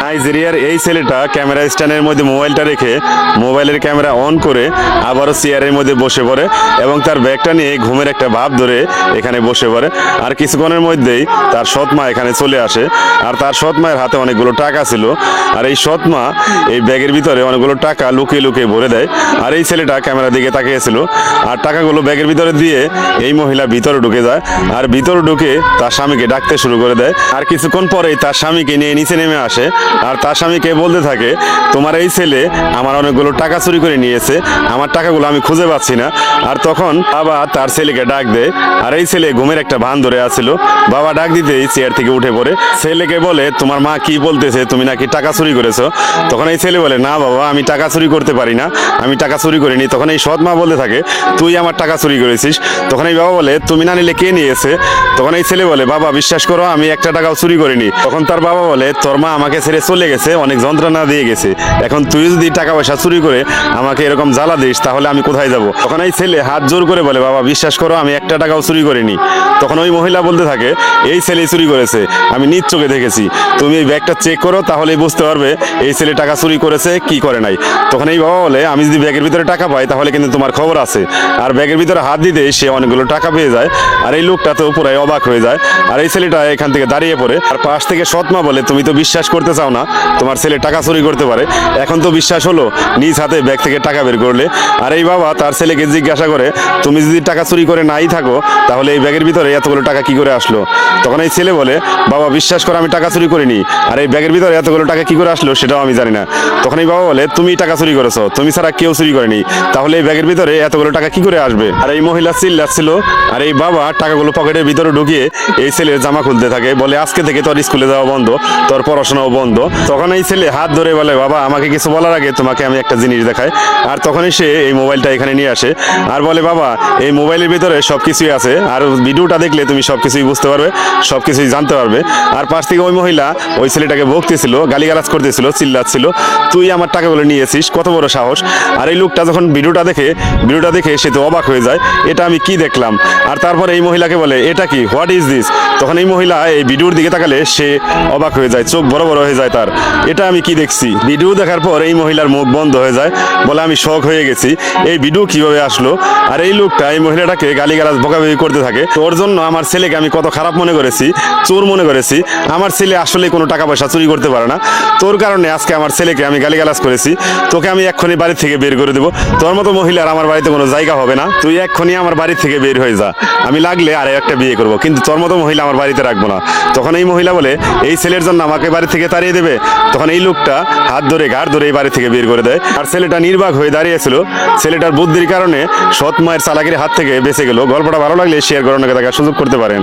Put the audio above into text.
নাইজেরিয়ার এই ছেলেটা ক্যামেরা স্ট্যান্ডের মধ্যে মোবাইলটা রেখে মোবাইলের ক্যামেরা অন করে আবারও চেয়ারের মধ্যে বসে পড়ে এবং তার ব্যাগটা নিয়ে ঘুমের একটা ভাব ধরে এখানে বসে পড়ে। আর কিছুক্ষণের মধ্যেই তার সৎ মা এখানে চলে আসে। আর তার সৎ মায়ের হাতে অনেকগুলো টাকা ছিল। আর এই সৎ মা এই ব্যাগের ভিতরে অনেকগুলো টাকা লুকিয়ে লুকিয়ে ভরে দেয়। আর এই ছেলেটা ক্যামেরার দিকে তাকিয়েছিল আর টাকাগুলো ব্যাগের ভিতরে দিয়ে এই মহিলা ভিতরে ঢুকে যায়। আর ভিতরে ঢুকে তার স্বামীকে ডাকতে শুরু করে দেয়। আর কিছুক্ষণ পরেই তার স্বামীকে নিয়ে নিচে নেমে আসে। আর তার স্বামীকে বলতে থাকে, তোমার এই ছেলে আমার অনেকগুলো টাকা চুরি করে নিয়েছে, আমার টাকাগুলো আমি খুঁজে পাচ্ছি না। আর তখন বাবা তার ছেলেকে ডাক দেয়। আর এই ছেলে ঘুমের একটা ভান ধরে আসছিল। বাবা ডাক দিতেই চেয়ার থেকে উঠে পড়ে। ছেলেকে বলে, তোমার মা কি বলতেছে, তুমি নাকি টাকা চুরি করেছো? তখন এই ছেলে বলে, না বাবা, আমি টাকা চুরি করতে পারি না, আমি টাকা চুরি করিনি। তখন এই সৎ মা বলতে থাকে, তুই আমার টাকা চুরি করেছিস। তখন এই বাবা বলে, তুমি না নিলে কে নিয়েছে? তখন এই ছেলে বলে, বাবা বিশ্বাস করো, আমি একটা টাকাও চুরি করিনি। তখন তার বাবা বলে, তোর মা আমাকে ছেড়ে চলে গেছে, অনেক যন্ত্রণা দিয়ে গেছে, এখন তুই যদি টাকা পয়সা চুরি করে আমাকে এরকম জ্বালা দিস তাহলে আমি কোথায় যাব? তখন এই ছেলে হাত জোর করে বলে, বাবা বিশ্বাস করো, আমি একটা টাকাও চুরি করিনি। তখন ওই মহিলা বলতে থাকে, এই ছেলে চুরি করেছে, আমি নিজ চোখে দেখেছি, তুমি এই ব্যাগটা চেক করো, তাহলেই বুঝতে পারবে এই ছেলে টাকা চুরি করেছে কি করে নাই। তখন এই বাবা বলে, আমি যদি ব্যাগের ভিতরে টাকা পাই তাহলে কিন্তু তোমার খবর আছে। আর ব্যাগের ভিতরে হাত দিতে সে অনেকগুলো টাকা পেয়ে যায়। আর এই লোকটা তো পুরো অবাক হয়ে যায়। আর এই ছেলেটা এখান থেকে দাঁড়িয়ে পড়ে। আর পাশ থেকে সৎমা বলে, তুমি তো বিশ্বাস করতে চাও না তোমার ছেলে টাকা চুরি করতে পারে, এখন তো বিশ্বাস হলো, নিজ হাতে ব্যাগ থেকে টাকা বের করলে। আর এই বাবা তার ছেলেকে জিজ্ঞাসা করে, তুমি যদি টাকা চুরি করে নাই থাকো তাহলে এই ব্যাগের ভিতরে এতগুলো টাকা কি করে আসলো? তখন এই ছেলে বলে, বাবা বিশ্বাস করো, আমি টাকা চুরি করিনি, আর এই ব্যাগের ভিতরে এতগুলো টাকা কি করে আসলো সেটাও আমি জানি না। তখন এই বাবা বলে, তুমি টাকা চুরি করেছো, তুমি ছাড়া কেউ চুরি করেনি, তাহলে এই ব্যাগের ভিতরে এতগুলো টাকা কি করে আসবে? আর এই মহিলা চিল্লাচ্ছিল। আর এই বাবা টাকাগুলো পকেটের ভিতরে ঢুকিয়ে এই ছেলের জামা খুলতে থাকে, বলে, আজকে থেকে তোর স্কুলে যাওয়া বন্ধ, তোর পড়াশোনাও বন্ধ। তখন এই ছেলে হাত ধরে বলে, বাবা আমাকে কিছু বলার আগে তোমাকে আমি একটা জিনিস দেখাই। আর তখনই সে এই মোবাইলটা এখানে নিয়ে আসে আর বলে, বাবা এই মোবাইলের ভিতরে সব কিছুই আছে, আর ভিডিওটা দেখলে তুমি সব কিছুই বুঝতে পারবে, সব কিছুই জানতে পারবে। আর পাশ থেকে ওই মহিলা ওই ছেলেটাকে বকতেছিল, গালিগালাজ করতেছিল, চিল্লাচ্ছিল, তুই আমার টাকাগুলো নিয়েছিস, কত বড় সাহস। আর এই লোকটা যখন ভিডিওটা দেখে সে তো অবাক হয়ে যায়, এটা আমি কি দেখলাম। আর তারপরে এই মহিলাকে বলে, এটা কি, হোয়াট ইজ দিস? তখন এই মহিলা এই ভিডিওর দিকে তাকালে সে অবাক হয়ে যায়, চোখ বড় বড় হয়ে যায় তার, এটা আমি কি দেখছি। ভিডিও দেখার পর এই মহিলার মুখ বন্ধ হয়ে যায়, বলে, আমি শক হয়ে গেছি, এই ভিডিও কিভাবে আসলো? আর এই লোকটা এই মহিলাটাকে গালিগালাজ বকাবকি করতে থাকে, তোর জন্য আমার ছেলেকে আমি কত খারাপ মনে করেছি, চোর মনে করেছি, আমার ছেলে আসলে কোনো টাকা পয়সা চুরি করতে পারে না, তোর কারণে আজকে আমার ছেলেকে আমি গালিগালাজ করেছি, তোকে আমি এক্ষুনি বাড়ি থেকে বের করে দেবো, তোর মতো মহিলার আমার বাড়িতে কোনো জায়গা হবে না, তুই এক্ষুনি আমার বাড়ি থেকে বের হয়ে যা, আমি লাগলে আর একটা বিয়ে করবো, কিন্তু তোর মতো মহিলা আমার বাড়িতে রাখবো না। তখন এই মহিলা বলে, এই ছেলের জন্য আমাকে বাড়ি থেকে তাড়িয়ে দেবে? তখন এই লোকটা হাত ধরে ঘাড় ধরে এই বাড়ি থেকে বের করে দেয়। আর ছেলেটা নির্বাক হয়ে দাঁড়িয়েছিল, ছেলেটার বুদ্ধির কারণে সৎ মায়ের চালাকির হাত থেকে বেঁচে গেল। গল্পটা ভালো লাগলে শেয়ার করে অন্যকে দেখার সুযোগ করতে পারেন।